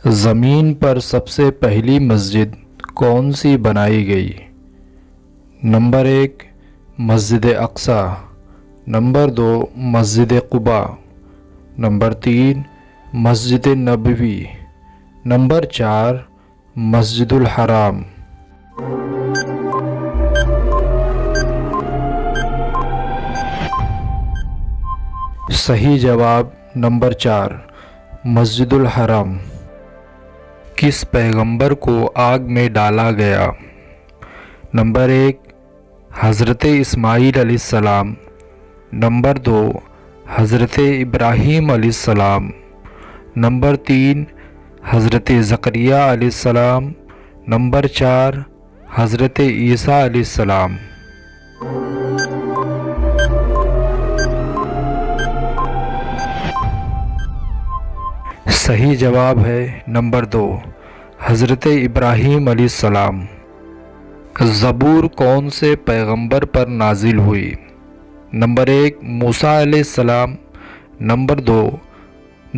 زمین پر سب سے پہلی مسجد کون سی بنائی گئی؟ نمبر 1 مسجد اقصیٰ، نمبر 2 مسجد قباء، نمبر 3 مسجد نبوی، نمبر 4 مسجد الحرام۔ صحیح جواب نمبر 4 مسجد الحرام۔ کس پیغمبر کو آگ میں ڈالا گیا؟ نمبر 1 حضرت اسماعیل علیہ السلام، نمبر 2 حضرت ابراہیم علیہ السلام، نمبر 3 حضرت زکریا علیہ السلام، نمبر 4 حضرت عیسیٰ علیہ السلام۔ صحیح جواب ہے نمبر 2 حضرت ابراہیم علیہ السلام۔ زبور کون سے پیغمبر پر نازل ہوئی؟ نمبر 1 موسیٰ علیہ السلام، نمبر 2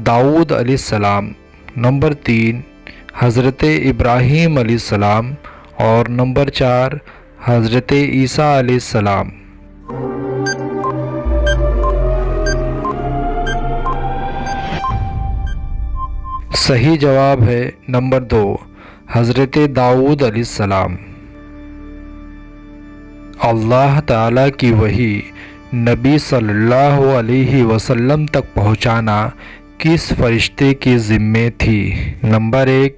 داؤد علیہ السلام، نمبر 3 حضرت ابراہیم علیہ السلام اور نمبر 4 حضرت عیسیٰ علیہ السلام۔ صحیح جواب ہے نمبر 2 حضرت داؤد علیہ السلام۔ اللہ تعالیٰ کی وحی نبی صلی اللہ علیہ وسلم تک پہنچانا کس فرشتے کے ذمے تھی؟ نمبر 1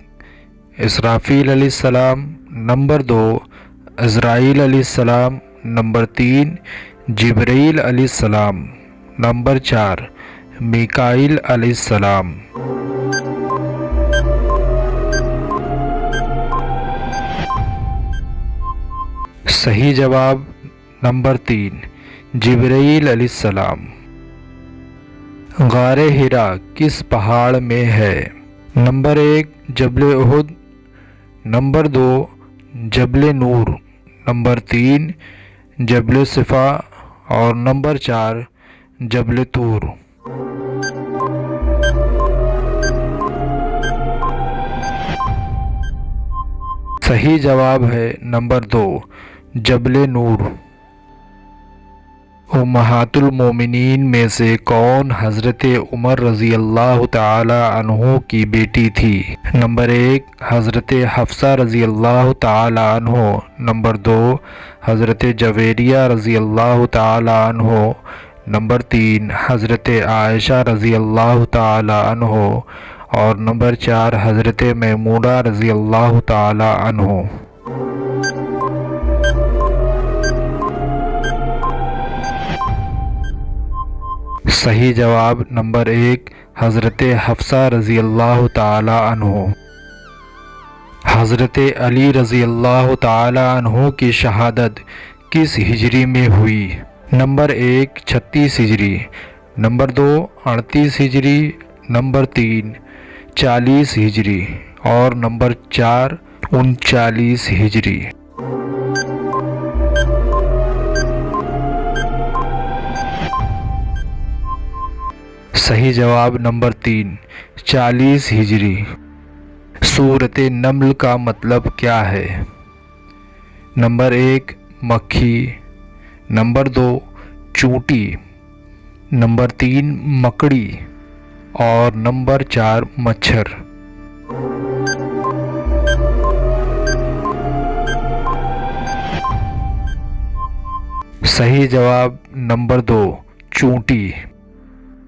اسرافیل علیہ السلام، نمبر 2 عزرائیل علیہ السلام، نمبر 3 جبرائیل علیہ السلام، نمبر 4 میکائیل علیہ السلام۔ صحیح جواب نمبر 3 جبرائیل علیہ السلام۔ غار حرا کس پہاڑ میں ہے؟ نمبر 1 جبل احد، نمبر 2 جبل نور، نمبر 3 جبل صفا اور نمبر 4 جبل طور۔ صحیح جواب ہے نمبر 2 جبل نور۔ امہات المومنین میں سے کون حضرت عمر رضی اللہ تعالی عنہ کی بیٹی تھی؟ نمبر 1 حضرت حفصہ رضی اللہ تعالی عنہ، نمبر 2 حضرت جویریہ رضی اللہ تعالی عنہ، نمبر 3 حضرت عائشہ رضی اللہ تعالی عنہ اور نمبر 4 حضرت میمونہ رضی اللہ تعالی عنہ۔ صحیح جواب نمبر 1 حضرت حفصہ رضی اللہ تعالی عنہ۔ حضرت علی رضی اللہ تعالی عنہ کی شہادت کس ہجری میں ہوئی؟ نمبر 1 36 ہجری، نمبر 2 38 ہجری، نمبر 3 40 ہجری اور نمبر 4 39 ہجری۔ صحیح جواب نمبر 3 40 ہجری۔ سورۃ نمل کا مطلب کیا ہے؟ نمبر 1 مکھی، نمبر 2 چونٹی، نمبر 3 مکڑی اور نمبر 4 مچھر۔ صحیح جواب نمبر 2 چونٹی۔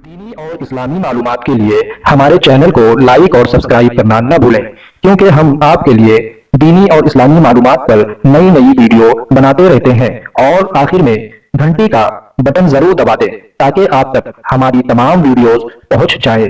دینی اور اسلامی معلومات کے لیے ہمارے چینل کو لائک اور سبسکرائب کرنا نہ بھولیں، کیونکہ ہم آپ کے لیے دینی اور اسلامی معلومات پر نئی ویڈیو بناتے رہتے ہیں۔ اور آخر میں گھنٹی کا بٹن ضرور دبا دیں تاکہ آپ تک ہماری تمام ویڈیوز پہنچ جائیں۔